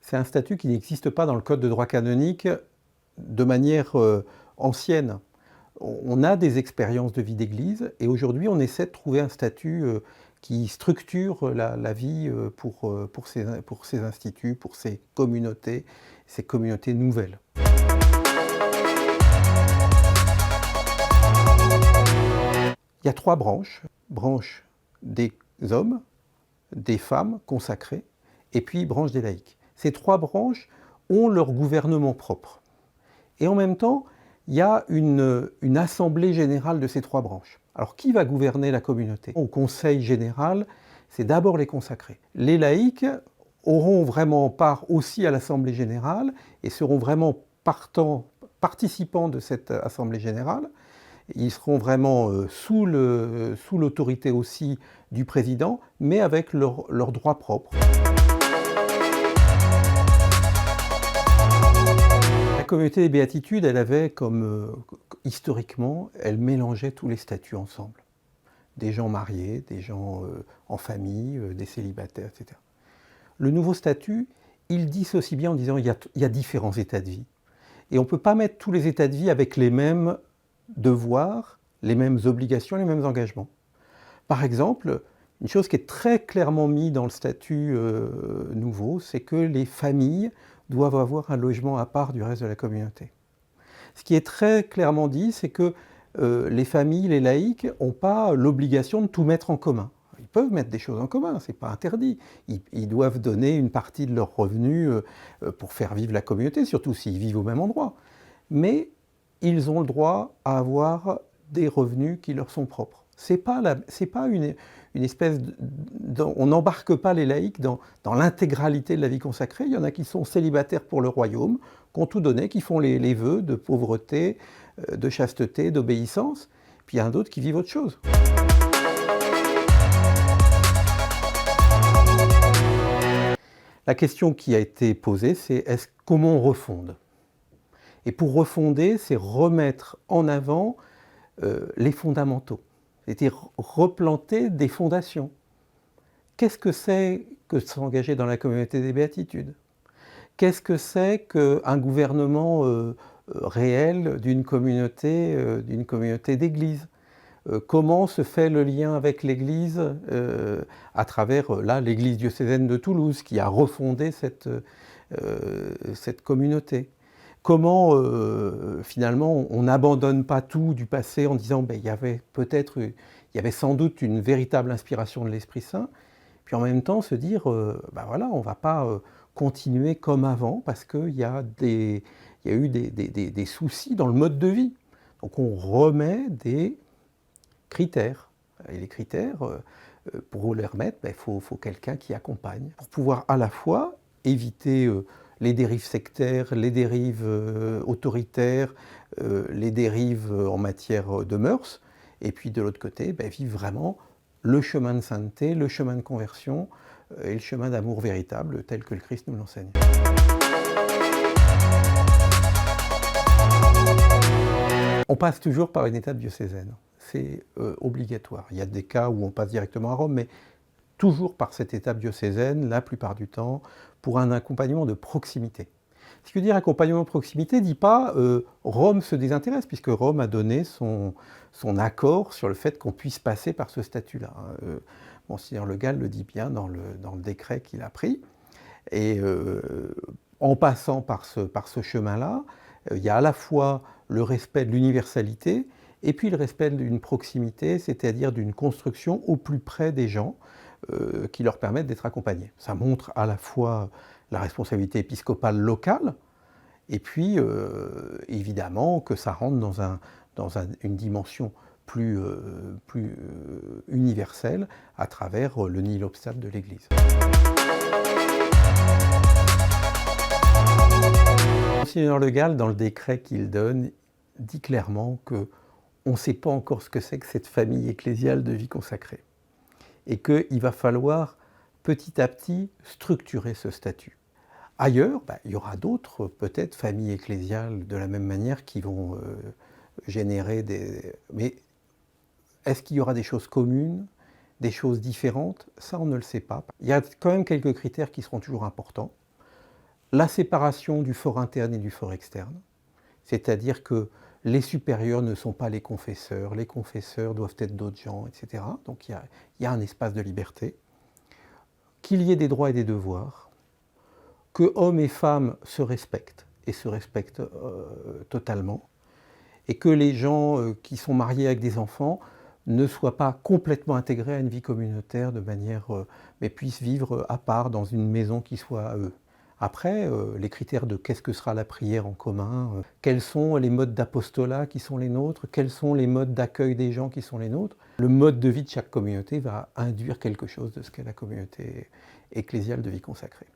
C'est un statut qui n'existe pas dans le code de droit canonique de manière ancienne. On a des expériences de vie d'église et aujourd'hui on essaie de trouver un statut qui structure la vie pour ces instituts, pour ces communautés nouvelles. Il y a 3 branches. Branche des hommes, des femmes consacrées, et puis branche des laïcs. Ces 3 branches ont leur gouvernement propre. Et en même temps, il y a une assemblée générale de ces 3 branches. Alors qui va gouverner la communauté? Au conseil général, c'est d'abord les consacrés. Les laïcs auront vraiment part aussi à l'assemblée générale et seront vraiment participants de cette assemblée générale. Ils seront vraiment sous l'autorité aussi du président, mais avec leurs droits propres. La communauté des béatitudes, elle avait historiquement, elle mélangeait tous les statuts ensemble. Des gens mariés, des gens en famille, des célibataires, etc. Le nouveau statut, il dissocie bien en disant il y a différents états de vie. Et on ne peut pas mettre tous les états de vie avec les mêmes devoirs, les mêmes obligations, les mêmes engagements. Par exemple, une chose qui est très clairement mise dans le statut nouveau, c'est que les familles doivent avoir un logement à part du reste de la communauté. Ce qui est très clairement dit, c'est que les familles, les laïcs, n'ont pas l'obligation de tout mettre en commun. Ils peuvent mettre des choses en commun, ce n'est pas interdit. Ils doivent donner une partie de leurs revenus pour faire vivre la communauté, surtout s'ils vivent au même endroit. Mais ils ont le droit à avoir des revenus qui leur sont propres. C'est pas une espèce on n'embarque pas les laïcs dans l'intégralité de la vie consacrée. Il y en a qui sont célibataires pour le royaume, qui ont tout donné, qui font les vœux de pauvreté, de chasteté, d'obéissance. Puis il y en a d'autres qui vivent autre chose. La question qui a été posée, c'est comment on refonde? Et pour refonder, c'est remettre en avant les fondamentaux, c'est-à-dire replanter des fondations. Qu'est-ce que c'est que de s'engager dans la communauté des béatitudes? Qu'est-ce que c'est qu'un gouvernement réel d'une communauté d'église? Comment se fait le lien avec l'Église à travers l'Église diocésaine de Toulouse qui a refondé cette communauté? Comment finalement on n'abandonne pas tout du passé en disant il y avait sans doute une véritable inspiration de l'Esprit Saint, puis en même temps se dire voilà, on ne va pas continuer comme avant parce qu'il y a eu des soucis dans le mode de vie. Donc on remet des critères. Et les critères, pour les remettre, il faut quelqu'un qui accompagne. Pour pouvoir à la fois éviter les dérives sectaires, les dérives autoritaires, les dérives en matière de mœurs, et puis de l'autre côté, vivre vraiment le chemin de sainteté, le chemin de conversion et le chemin d'amour véritable tel que le Christ nous l'enseigne. On passe toujours par une étape diocésaine, c'est obligatoire. Il y a des cas où on passe directement à Rome, mais toujours par cette étape diocésaine, la plupart du temps, pour un accompagnement de proximité. Ce qui veut dire accompagnement de proximité ne dit pas Rome se désintéresse, puisque Rome a donné son accord sur le fait qu'on puisse passer par ce statut-là. Monseigneur Le Gall le dit bien dans le décret qu'il a pris. Et en passant par ce chemin-là, il y a à la fois le respect de l'universalité et puis le respect d'une proximité, c'est-à-dire d'une construction au plus près des gens qui leur permettent d'être accompagnés. Ça montre à la fois la responsabilité épiscopale locale et puis évidemment que ça rentre dans une dimension plus universelle à travers le nihil obstate de l'Église. Monseigneur Le Gall, dans le décret qu'il donne, dit clairement qu'on ne sait pas encore ce que c'est que cette famille ecclésiale de vie consacrée. Et qu'il va falloir petit à petit structurer ce statut. Ailleurs, il y aura d'autres, peut-être, familles ecclésiales de la même manière qui vont générer des... Mais est-ce qu'il y aura des choses communes, des choses différentes? Ça, on ne le sait pas. Il y a quand même quelques critères qui seront toujours importants. la séparation du fort interne et du fort externe, c'est-à-dire que les supérieurs ne sont pas les confesseurs doivent être d'autres gens, etc. Donc il y a un espace de liberté, qu'il y ait des droits et des devoirs, que hommes et femmes se respectent, et se respectent totalement, et que les gens qui sont mariés avec des enfants ne soient pas complètement intégrés à une vie communautaire de manière, mais puissent vivre à part dans une maison qui soit à eux. Après, les critères de qu'est-ce que sera la prière en commun, quels sont les modes d'apostolat qui sont les nôtres, quels sont les modes d'accueil des gens qui sont les nôtres, le mode de vie de chaque communauté va induire quelque chose de ce qu'est la communauté ecclésiale de vie consacrée.